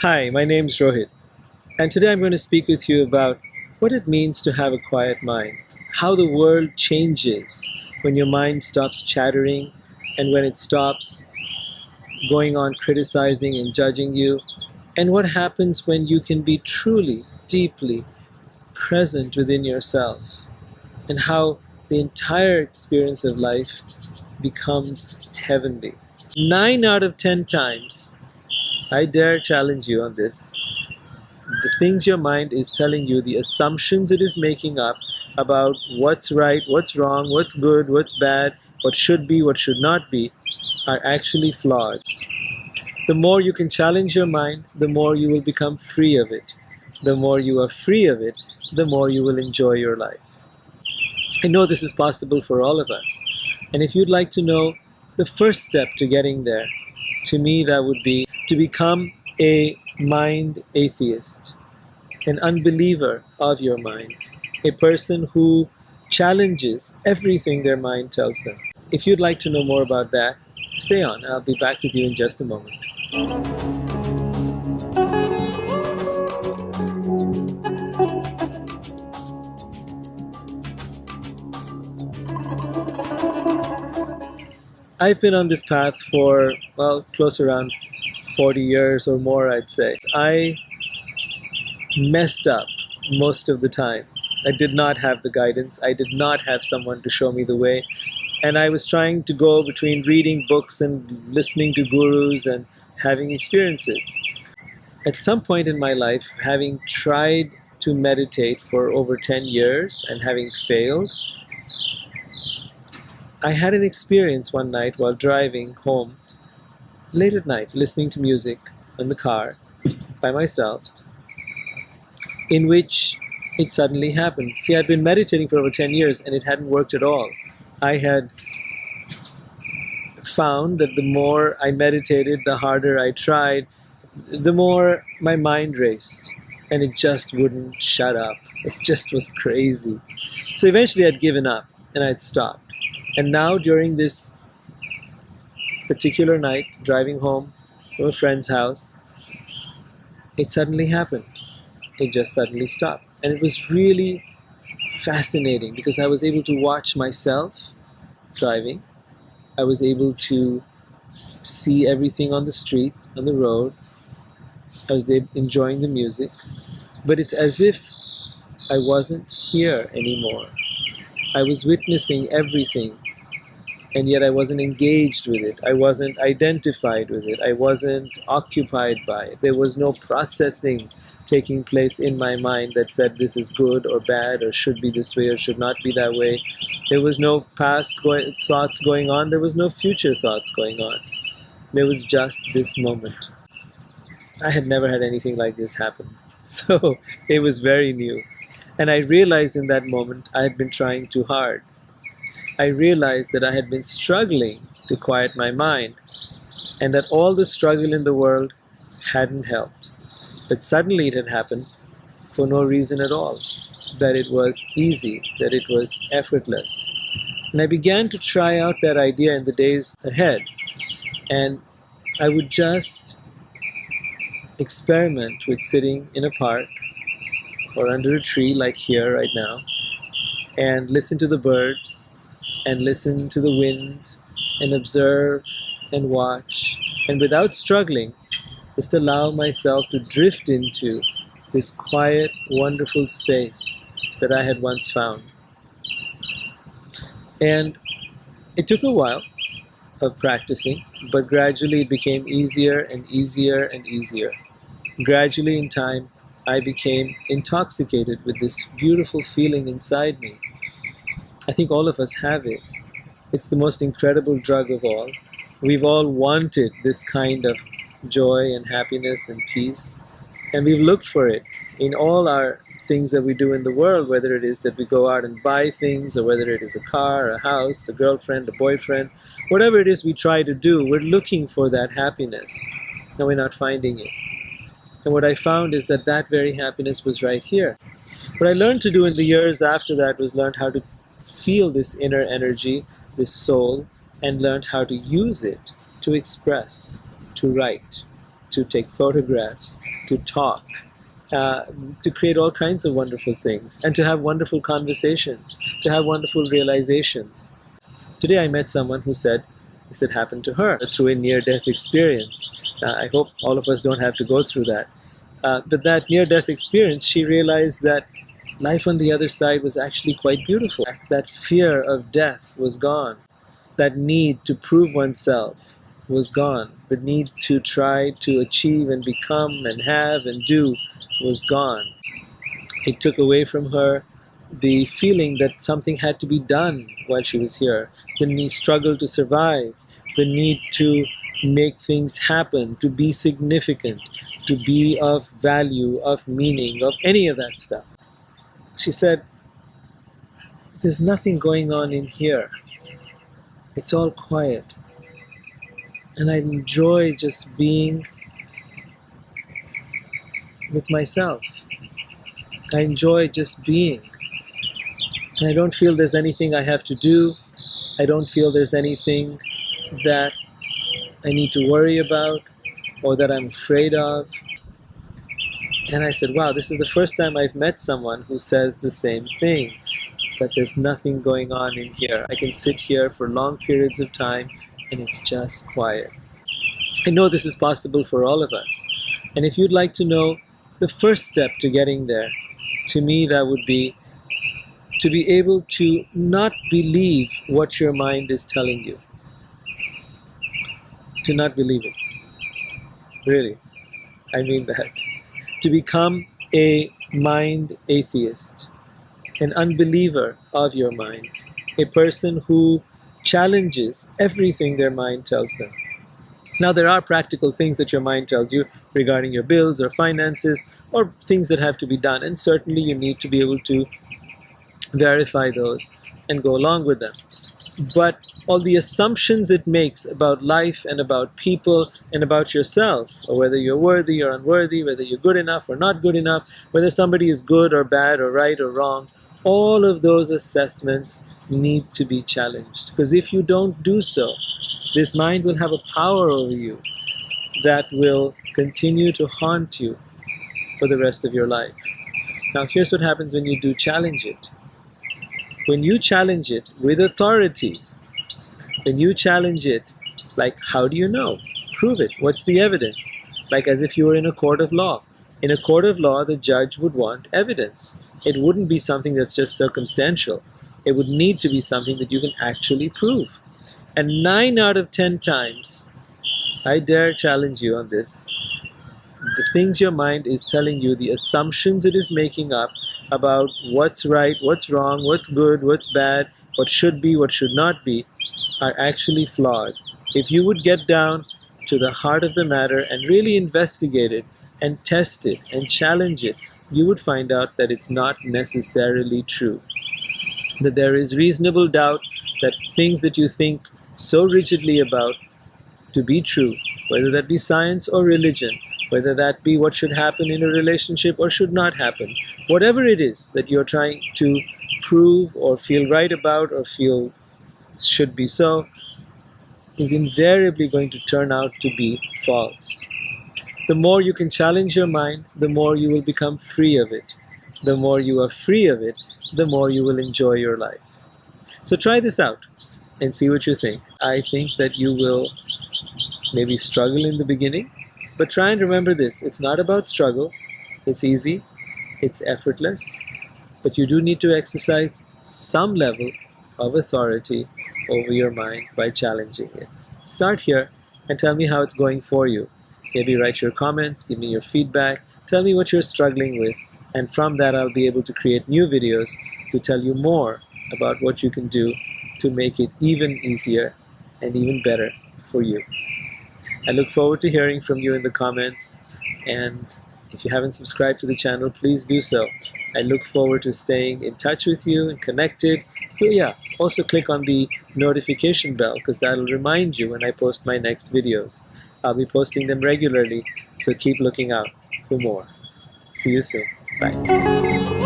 Hi, my name's Rohit, and today I'm going to speak with you about what it means to have a quiet mind, how the world changes when your mind stops chattering and when it stops going on criticizing and judging you, and what happens when you can be truly, deeply present within yourself, and how the entire experience of life becomes heavenly. 9 out of 10 times, I dare challenge you on this, the things your mind is telling you, the assumptions it is making up about what's right, what's wrong, what's good, what's bad, what should be, what should not be, are actually flaws. The more you can challenge your mind, the more you will become free of it. The more you are free of it, the more you will enjoy your life. I know this is possible for all of us. And if you'd like to know the first step to getting there, to me that would be to become a mind atheist, an unbeliever of your mind, a person who challenges everything their mind tells them. If you'd like to know more about that, stay on. I'll be back with you in just a moment. I've been on this path for, well, close around 40 years or more, I'd say. I messed up most of the time. I did not have the guidance. I did not have someone to show me the way. And I was trying to go between reading books and listening to gurus and having experiences. At some point in my life, having tried to meditate for over 10 years and having failed, I had an experience one night while driving home late at night, listening to music in the car by myself, in which it suddenly happened. See, I'd been meditating for over 10 years and it hadn't worked at all. I had found that the more I meditated, the harder I tried, the more my mind raced, and it just wouldn't shut up. It just was crazy. So eventually I'd given up and I'd stopped. And now during this particular night, driving home from a friend's house, it suddenly happened. It just suddenly stopped. And it was really fascinating because I was able to watch myself driving. I was able to see everything on the street, on the road. I was enjoying the music. But it's as if I wasn't here anymore. I was witnessing everything, and yet I wasn't engaged with it. I wasn't identified with it. I wasn't occupied by it. There was no processing taking place in my mind that said this is good or bad or should be this way or should not be that way. There was no past thoughts going on. There was no future thoughts going on. There was just this moment. I had never had anything like this happen. So it was very new. And I realized in that moment I had been trying too hard. I realized that I had been struggling to quiet my mind and that all the struggle in the world hadn't helped. But suddenly it had happened for no reason at all. That it was easy, that it was effortless. And I began to try out that idea in the days ahead. And I would just experiment with sitting in a park or under a tree like here right now and listen to the birds and listen to the wind and observe and watch, and without struggling, just allow myself to drift into this quiet, wonderful space that I had once found. And it took a while of practicing, but gradually it became easier and easier and easier. Gradually in time, I became intoxicated with this beautiful feeling inside me. I think all of us have it. It's the most incredible drug of all. We've all wanted this kind of joy and happiness and peace, and we've looked for it in all our things that we do in the world, whether it is that we go out and buy things, or whether it is a car, a house, a girlfriend, a boyfriend, whatever it is we try to do, we're looking for that happiness, and we're not finding it. And what I found is that that very happiness was right here. What I learned to do in the years after that was learn how to feel this inner energy, this soul, and learned how to use it to express, to write. to take photographs, to talk, to create all kinds of wonderful things, and to have wonderful conversations, to have wonderful realizations. Today I met someone who said this had happened to her through a near-death experience. I hope all of us don't have to go through that. But that near-death experience, she realized that life on the other side was actually quite beautiful. That fear of death was gone. That need to prove oneself was gone. The need to try to achieve and become and have and do was gone. It took away from her the feeling that something had to be done while she was here, the struggle to survive, the need to make things happen, to be significant, to be of value, of meaning, of any of that stuff. She said, there's nothing going on in here. It's all quiet. And I enjoy just being with myself. I enjoy just being. And I don't feel there's anything I have to do. I don't feel there's anything that I need to worry about or that I'm afraid of. And I said, wow, this is the first time I've met someone who says the same thing, that there's nothing going on in here. I can sit here for long periods of time and it's just quiet. I know this is possible for all of us. And if you'd like to know the first step to getting there, to me that would be to be able to not believe what your mind is telling you. To not believe it. Really. I mean that. To become a mind atheist, an unbeliever of your mind, a person who challenges everything their mind tells them. Now there are practical things that your mind tells you regarding your bills or finances or things that have to be done, and certainly you need to be able to verify those and go along with them. But all the assumptions it makes about life and about people and about yourself, or whether you're worthy or unworthy, whether you're good enough or not good enough, whether somebody is good or bad or right or wrong, all of those assessments need to be challenged. Because if you don't do so, this mind will have a power over you that will continue to haunt you for the rest of your life. Now here's what happens when you do challenge it. When you challenge it with authority, when you challenge it, like, how do you know? Prove it. What's the evidence? Like as if you were in a court of law. In a court of law, the judge would want evidence. It wouldn't be something that's just circumstantial. It would need to be something that you can actually prove. And 9 out of 10 times, I dare challenge you on this, the things your mind is telling you, the assumptions it is making up about what's right, what's wrong, what's good, what's bad, what should be, what should not be, are actually flawed. If you would get down to the heart of the matter and really investigate it and test it and challenge it, you would find out that it's not necessarily true. That there is reasonable doubt that things that you think so rigidly about to be true, whether that be science or religion, whether that be what should happen in a relationship or should not happen, whatever it is that you're trying to prove or feel right about or feel should be so, is invariably going to turn out to be false. The more you can challenge your mind, the more you will become free of it. The more you are free of it, the more you will enjoy your life. So try this out and see what you think. I think that you will maybe struggle in the beginning, but try and remember this. It's not about struggle. It's easy. It's effortless. But you do need to exercise some level of authority over your mind by challenging it. Start here and tell me how it's going for you. Maybe write your comments, give me your feedback, tell me what you're struggling with, and from that I'll be able to create new videos to tell you more about what you can do to make it even easier and even better for you. I look forward to hearing from you in the comments, and if you haven't subscribed to the channel, please do so. I look forward to staying in touch with you and connected. Oh yeah, also click on the notification bell because that'll remind you when I post my next videos. I'll be posting them regularly, so keep looking out for more. See you soon. Bye.